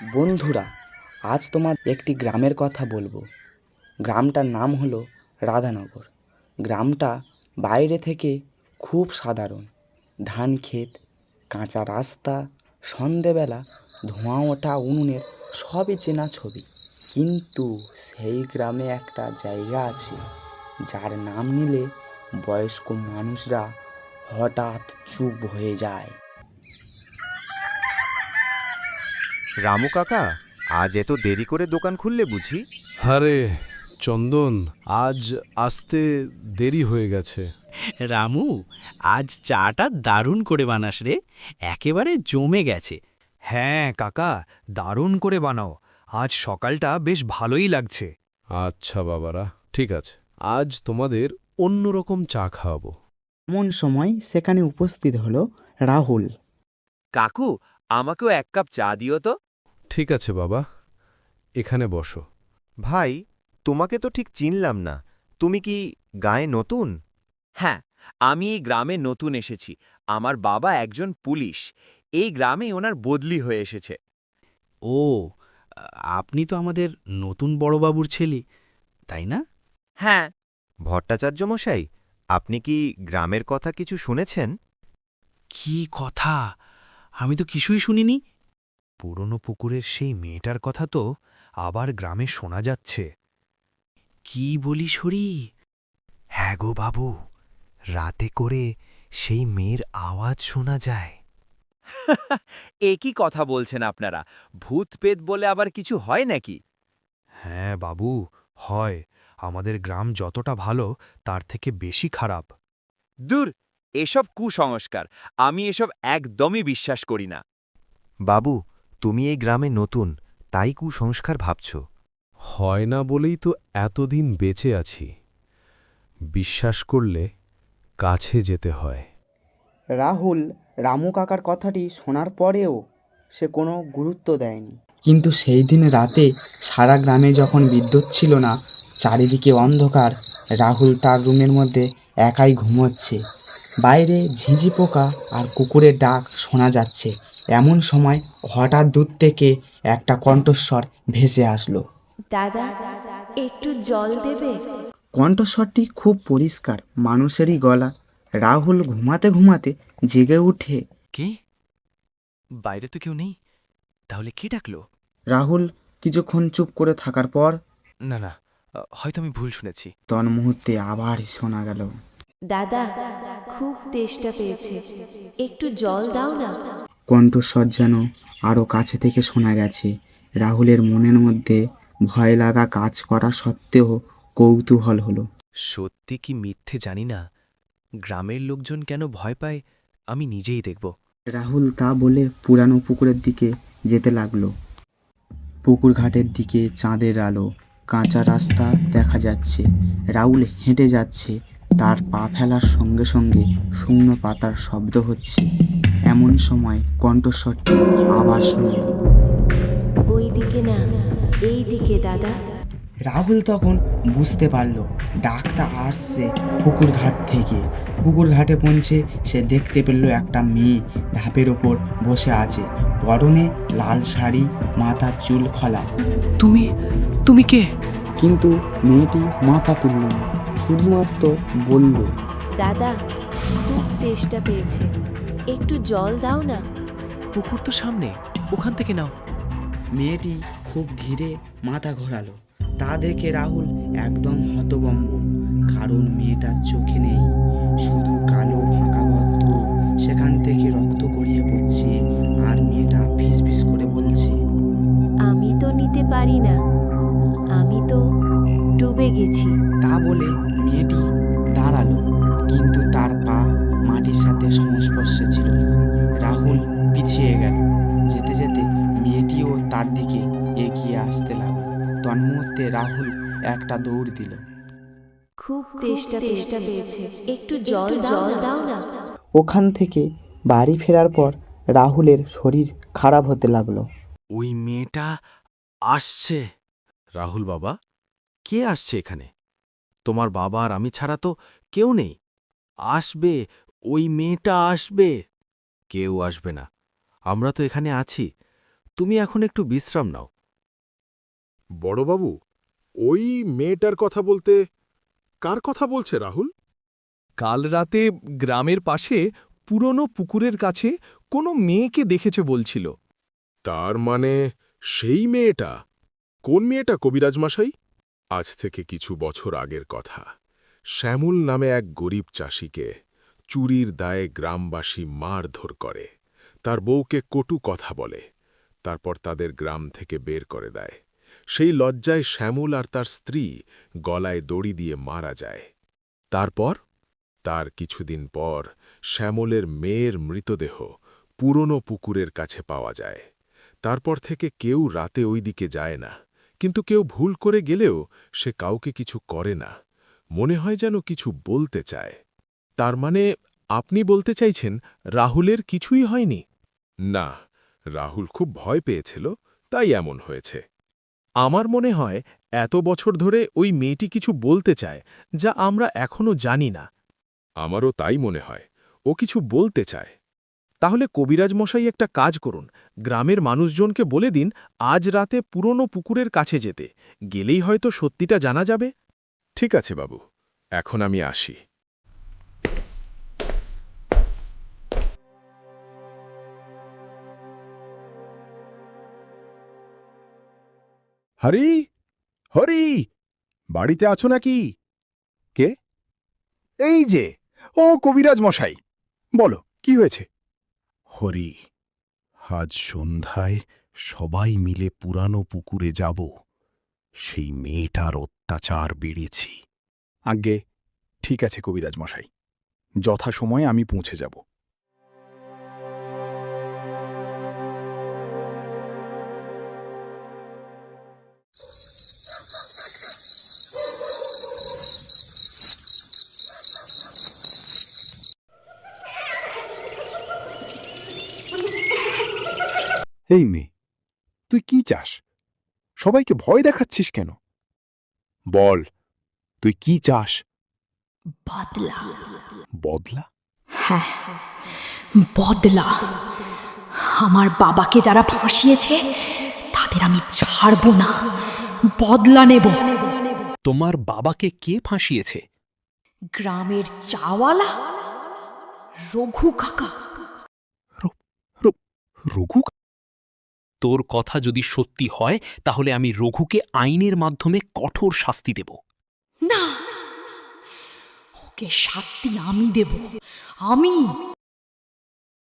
বন্ধুরা, আজ তোমার একটি গ্রামের কথা বলবো। গ্রামটার নাম হলো রাধানগর। গ্রামটা বাইরে থেকে খুব সাধারণ। ধান ক্ষেত, কাঁচা রাস্তা, সন্ধেবেলা ধোঁয়া ওঠা উনুনের সবই চেনা ছবি। কিন্তু সেই গ্রামে একটা জায়গা আছে যার নাম নিলে বয়স্ক মানুষরা হঠাৎ চুপ হয়ে যায়। রামু কাকা, আজ এত দেরি করে দোকান খুললে বুঝি? আরে চন্দন, আজ আসতে দেরি হয়ে গেছে। রামু, আজ চাটা দারুণ করে বানাস রে, একেবারে জমে গেছে। হ্যাঁ কাকা, দারুণ করে বানাও। আজ সকালটা বেশ ভালোই লাগছে। আচ্ছা বাবারা, ঠিক আছে, আজ তোমাদের অন্যরকম চা খাওয়াবো। এমন সময় সেখানে উপস্থিত হলো রাহুল। কাকু, আমাকেও এক কাপ চা দিও তো। ঠিক আছে বাবা, এখানে বসো। ভাই, তোমাকে তো ঠিক চিনলাম না। তুমি কি গায়ে নতুন? হ্যাঁ, আমি এই গ্রামে নতুন এসেছি। আমার বাবা একজন পুলিশ। এই গ্রামে ওনার বদলি হয়ে এসেছে। ও, আপনি তো আমাদের নতুন বড়বাবুর ছেলে, তাই না? হ্যাঁ। ভট্টাচার্য মশাই, আপনি কি গ্রামের কথা কিছু শুনেছেন? কি কথা? আমি তো কিছুই শুনিনি। পুরনো পুকুরের সেই মেয়েটার কথা তো আবার গ্রামে শোনা যাচ্ছে। কি বলিস হরি? হ্যাঁ গো বাবু, রাতে করে সেই মেয়ের আওয়াজ শোনা যায়। একই কথা বলছেন আপনারা? ভূত পেত বলে আবার কিছু হয় নাকি? হ্যাঁ বাবু, হয়। আমাদের গ্রাম যতটা ভালো তার থেকে বেশি খারাপ। দূর, এসব কুসংস্কার। আমি এসব একদমই বিশ্বাস করি না। বাবু, তুমি এই গ্রামে নতুন, তাই কুসংস্কার ভাবছ। হয় না বলেই তো এতদিন বেঁচে আছি। বিশ্বাস করলে কাছে যেতে হয়। রাহুল রামু কাকার কথাটি শোনার পরেও সে কোনো গুরুত্ব দেয়নি। কিন্তু সেই দিন রাতে সারা গ্রামে যখন বিদ্যুৎ ছিল না, চারিদিকে অন্ধকার, রাহুল তার রুমের মধ্যে একাই ঘুমোচ্ছে। বাইরে ঝিঁঝি পোকা আর কুকুরের ডাক শোনা যাচ্ছে। এমন সময় হঠাৎ দূর থেকে একটা কণ্ঠস্বর ভেসে আসলো। দাদা, একটু জল দেবে? কণ্ঠস্বরটি খুব পরিষ্কার, মানুষেরই গলা। রাহুল ঘুমাতে ঘুমাতে জেগে উঠে। কে? বাইরে তো কেউ নেই, তাহলে কে ডাকলো? রাহুল কিছুক্ষণ চুপ করে থাকার পর না না, হয়তো আমি ভুল শুনেছি। তন্মুহূর্তে আবার শোনা গেল, দাদা, খুব তেষ্টা পেয়েছে, একটু জল দাও না। কণ্ঠস্বর যেন আরও কাছে থেকে শোনা গেছে। রাহুলের মনের মধ্যে ভয় লাগা কাজ করা সত্ত্বেও কৌতূহল হলো। সত্যি কি মিথ্যে জানি না, গ্রামের লোকজন কেন ভয় পায় আমি নিজেই দেখব। রাহুল তা বলে পুরানো পুকুরের দিকে যেতে লাগলো। পুকুর ঘাটের দিকে চাঁদের আলো, কাঁচা রাস্তা দেখা যাচ্ছে। রাহুল হেঁটে যাচ্ছে, তার পা ফেলার সঙ্গে সঙ্গে শুকনো পাতার শব্দ হচ্ছে। এমন সময় কণ্ঠস্বরটি আবার শোনা গেল। ওই দিকে না, এই দিকে দাদা। রাহুল তখন বুঝতে পারল ডাকটা আসছে পুকুর ঘাট থেকে। পুকুর ঘাটে পৌঁছে সে দেখতে পেল একটা মেয়ে ধাপের ওপর বসে আছে, পরনে লাল শাড়ি, মাথার চুল খোলা। তুমি কে? কিন্তু মেয়েটি মাথা তুলল না, শুধুমাত্র বলল, দাদা, খুব তেষ্টা পেয়েছে, একটু জল দাও না। পুকুর তো সামনে, ওখান থেকে নাও। মেয়েটি খুব ধীরে মাথা ঘোরালো। তা দেখে রাহুল একদম হতভম্ব, কারণ মেয়েটার চোখে নেই, শুধু কালো ফাঁকা গর্ত, সেখান থেকে রক্ত গড়িয়ে পড়ছে। আর মেয়েটা ফিসফিস করে বলছে, আমি তো নিতে পারি না, আমি তো ডুবে গেছি। তা বলে মেয়েটি দাঁড়ালো, কিন্তু তার পা মাটির সাথে সংস্পর্শে ছিল না। রাহুল পিছিয়ে গেল। যেতে যেতে মেয়েটিও তার দিকে এগিয়ে আসতে লাগলো। তন্মুহূর্তে রাহুল একটা দৌড় দিল। খুব তেষ্টা পেয়েছে, একটু জল দাও না। ওখান থেকে বাড়ি ফেরার পর রাহুলের শরীর খারাপ হতে লাগলো। ওই মেয়েটা আসছে। রাহুল বাবা, কে আসছে এখানে? তোমার বাবা আর আমি ছাড়া তো কেউ নেই। আসবে, ওই মেয়েটা আসবে। কেউ আসবে না, আমরা তো এখানে আছি। তুমি এখন একটু বিশ্রাম নাও। বড়বাবু, ওই মেয়েটার কথা বলতে কার কথা বলছে রাহুল? কাল রাতে গ্রামের পাশে পুরনো পুকুরের কাছে কোনো মেয়েকে দেখেছে বলছিল। তার মানে সেই মেয়েটা? কোন মেয়েটা কবিরাজ মশাই? আজ থেকে কিছু বছর আগের কথা। শ্যামল নামে এক গরিব চাষিকে চুরির দায়ে গ্রামবাসী মারধর করে, তার বউকে কটু কথা বলে, তারপর তাদের গ্রাম থেকে বের করে দেয়। সেই লজ্জায় শ্যামল আর তার স্ত্রী গলায় দড়ি দিয়ে মারা যায়। তারপর তার কিছুদিন পর শ্যামলের মেয়ের মৃতদেহ পুরনো পুকুরের কাছে পাওয়া যায়। তারপর থেকে কেউ রাতে ওই দিকে যায় না, কিন্তু কেউ ভুল করে গেলেও সে কাউকে কিছু করে না। মনে হয় যেন কিছু বলতে চায়। তার মানে আপনি বলতে চাইছেন রাহুলের কিছুই হয়নি? না, রাহুল খুব ভয় পেয়েছিল, তাই এমন হয়েছে। আমার মনে হয় এত বছর ধরে ওই মেয়েটি কিছু বলতে চায়, যা আমরা এখনো জানি না। আমারও তাই মনে হয়, ও কিছু বলতে চায়। তাহলে কবিরাজ মশাই একটা কাজ করুন, গ্রামের মানুষজনকে বলে দিন আজ রাতে পুরনো পুকুরের কাছে যেতে, গেলেই হয়তো সত্যিটা জানা যাবে। ঠিক আছে বাবু, এখন আমি আসি। হরি, হরি, বাড়িতে আছো নাকি? কে? এই যে, ও কবিরাজ মশাই, বলো কি হয়েছে? হরি, আজ সন্ধ্যায় সবাই মিলে পুরানো পুকুরে যাব। সেই মেয়েটার অত্যাচার বেড়েছি। আজ্ঞে, ঠিক আছে কবিরাজ মশাই, যথাসময়ে আমি পৌঁছে যাব। এই মেয়ে, তুই কি চাস? সবাইকে ভয় দেখাচ্ছিস কেন? বল, তুই কি চাস? বদলা। বদলা? হ্যাঁ, বদলা। আমার বাবাকে যারা ফাঁসিয়েছে তাদের আমি ছাড়ব না, বদলা নেব। তোমার বাবাকে কে ফাঁসিয়েছে? গ্রামের চাওয়ালা রঘু কাকা। রঘু? তোর কথা যদি সত্যি হয় তাহলে আমি রঘুকে আইনের মাধ্যমে কঠোর শাস্তি দেব। না, ওকে শাস্তি আমি দেব, আমি।